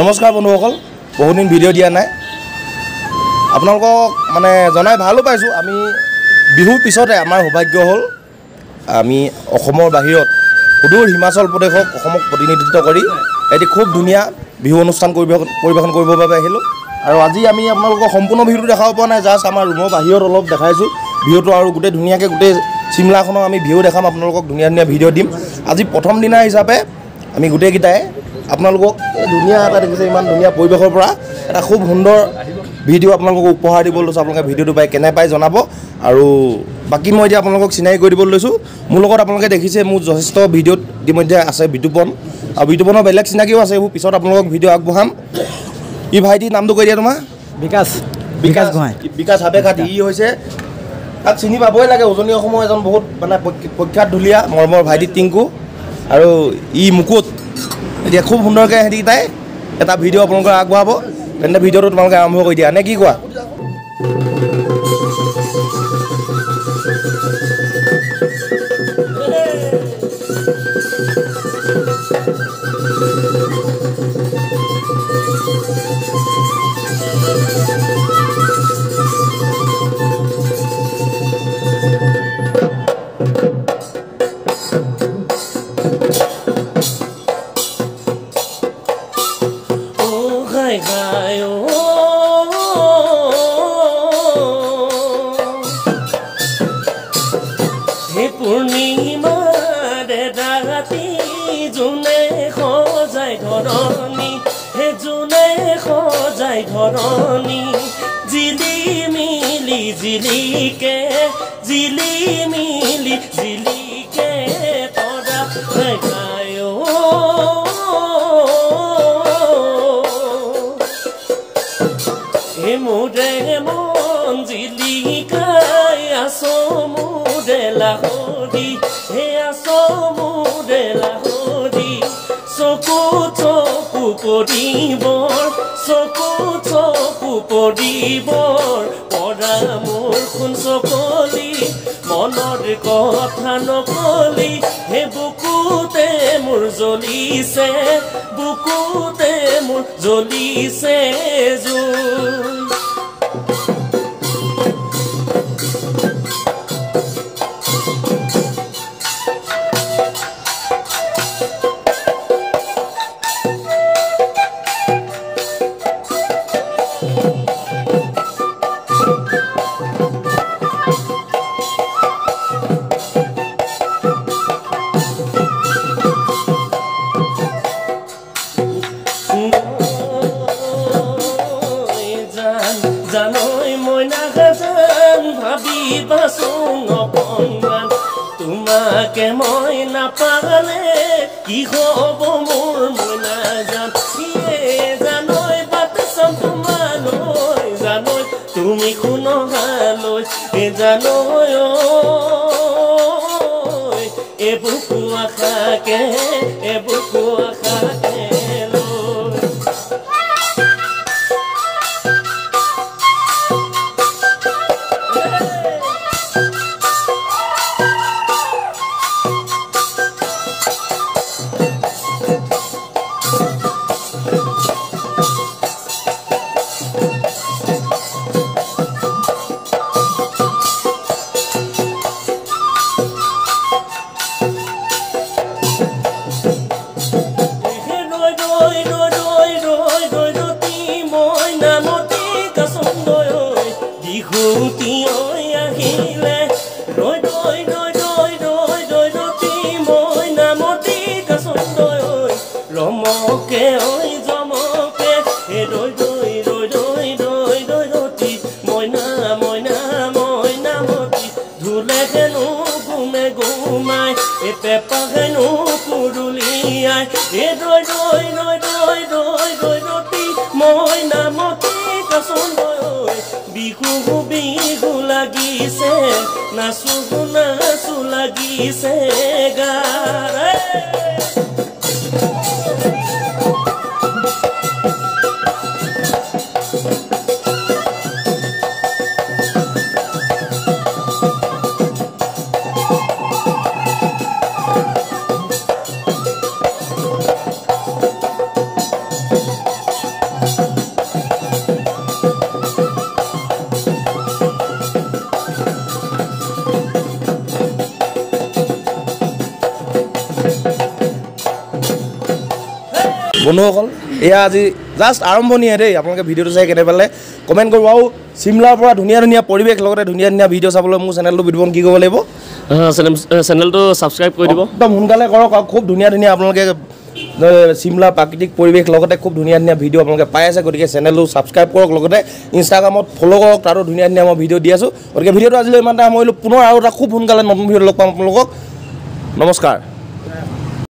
নমস্কাৰ বন্ধুসকল, বহুদিন ভিডিঅ' দিয়া নাই। আপোনালোকক মানে জনাই ভালো পাইছোঁ। আমি বিহুৰ পিছতে আমাৰ সৌভাগ্য হ'ল আমি অসমৰ বাহিৰত সুদূৰ হিমাচল প্ৰদেশক অসমক প্ৰতিনিধিত্ব কৰি এটি খুব ধুনীয়া বিহু অনুষ্ঠান পৰিৱেশন কৰিবৰ বাবে আহিলোঁ। আৰু আজি আমি আপোনালোকক সম্পূৰ্ণ বিহুটো দেখাব পৰা নাই, জাষ্ট আমাৰ ৰুমৰ বাহিৰত অলপ দেখাইছোঁ বিহুটো। আৰু গোটেই ধুনীয়াকৈ গোটেই চিমলাখনক আমি বিহু দেখাম, আপোনালোকক ধুনীয়া ধুনীয়া ভিডিঅ' দিম। আজি প্ৰথম দিনা হিচাপে আমি গোটেইকেইটাই আপোনালোকক ধুনীয়া এটা দেখিছে, ইমান ধুনীয়া পৰিৱেশৰ পৰা এটা খুব সুন্দৰ ভিডিঅ' আপোনালোকক উপহাৰ দিবলৈ লৈছোঁ। আপোনালোকে ভিডিঅ'টো পাই কেনে পাই জনাব। আৰু বাকী মই এতিয়া আপোনালোকক চিনাকি কৰি দিবলৈ লৈছোঁ। মোৰ লগত আপোনালোকে দেখিছে মোৰ যথেষ্ট ভিডিঅ'ত ইতিমধ্যে আছে বিতুপন, আৰু বিতুপনৰ বেলেগ চিনাকিও আছে, এইবোৰ পিছত আপোনালোকক ভিডিঅ' আগবঢ়াম। ই ভাইটি নামটো কৈ দিয়া তোমাৰ? বিকাশ গোহাঁই। বিকাশ হাবেখাতি। ই হৈছে তাক চিনি পাবই লাগে, উজনি অসমৰ এজন বহুত মানে প্ৰখ্যাত ঢুলীয়া মৰমৰ ভাইটি টিংকু, আৰু ই মুকুট। এতিয়া খুব সুন্দৰকৈ সিহঁতিকেইটাই এটা ভিডিঅ' আপোনালোকে আগবঢ়াব। তেন্তে ভিডিঅ'টো তোমালোকে আৰম্ভ কৰি দিয়া নে কি কোৱা? পূৰ্ণিমাৰে ৰাতি জোনে সজাই ধৰণী, হে জোনে সজাই ধৰণী, জিলি মিলি জিলিকে, জিলি মিলি জিলিকে তৰা গায়। হে মোৰে মন জিলিকাই আছো মোৰে লাহৰি, হে আছো মোৰে লাহৰি, চকু চকু পৰিবৰ, চকু চকু পৰিবৰ, পৰা মোৰ সোণ চকলি, মনৰ কথা নকলি, হে বুকুতে মোৰ জ্বলিছে, বুকুতে মোৰ জ্বলিছে জুই। জানৈ মই নাজান ভাবিবাচোন অকণমান, তোমাকে মই নাপালে কি হ'ব মোৰ মই নাজান। জানৈ বাট চাম তোমালৈ, জানৈ তুমি শুনহালৈ, জানৈ এবুকু আশাকে, এবুকু আশাকে আহিলে ৰৈ ৰৈ ৰৈ ৰৈ ৰৈ ৰৈ ৰতি মই নামতি কাচন্দৈ ৰমকে ঐ জমকে ৰৈ ৰৈ ৰৈ ৰৈ ৰৈ ৰৈ ৰতি মইনা মইনা মইনামতি ধুলে হেনো গুমে গুমাই পেপা হেনো কুৰুলিয়াই ৰৈ ৰৈ ৰৈ ৰৈ ৰৈ ৰৈ ৰতি মই নামতি কাচন্দৈ বিহু বিহু লাগিছে নাচো নাচো লাগিছে গাৰে। বন্ধুসকল এয়া আজি জাষ্ট আৰম্ভণিহে দেই আপোনালোকে ভিডিঅ'টো চাই কেনে পালে কমেণ্ট কৰিব আৰু চিমলাৰ পৰা ধুনীয়া ধুনীয়া পৰিৱেশ লগতে ধুনীয়া ধুনীয়া ভিডিঅ' চাবলৈ মোৰ চেনেলটো বিদ্যুৎ কি কৰিব লাগিব চেনেলটো ছাবস্ক্ৰাইব কৰি দিব একদম সোনকালে কৰক আৰু খুব ধুনীয়া ধুনীয়া আপোনালোকে চিমলা প্ৰাকৃতিক পৰিৱেশ লগতে খুব ধুনীয়া ধুনীয়া ভিডিঅ' আপোনালোকে পাই আছে গতিকে চেনেলটো ছাবস্ক্ৰাইব কৰক লগতে ইনষ্টাগ্ৰামত ফ'ল' কৰক তাতো ধুনীয়া ধুনীয়া মই ভিডিঅ' দি আছোঁ গতিকে ভিডিঅ'টো আজিলৈ ইমানটা সামৰিলোঁ পুনৰ আৰু এটা খুব সোনকালে নতুন ভিডিঅ' লগ পাম আপোনালোকক নমস্কাৰ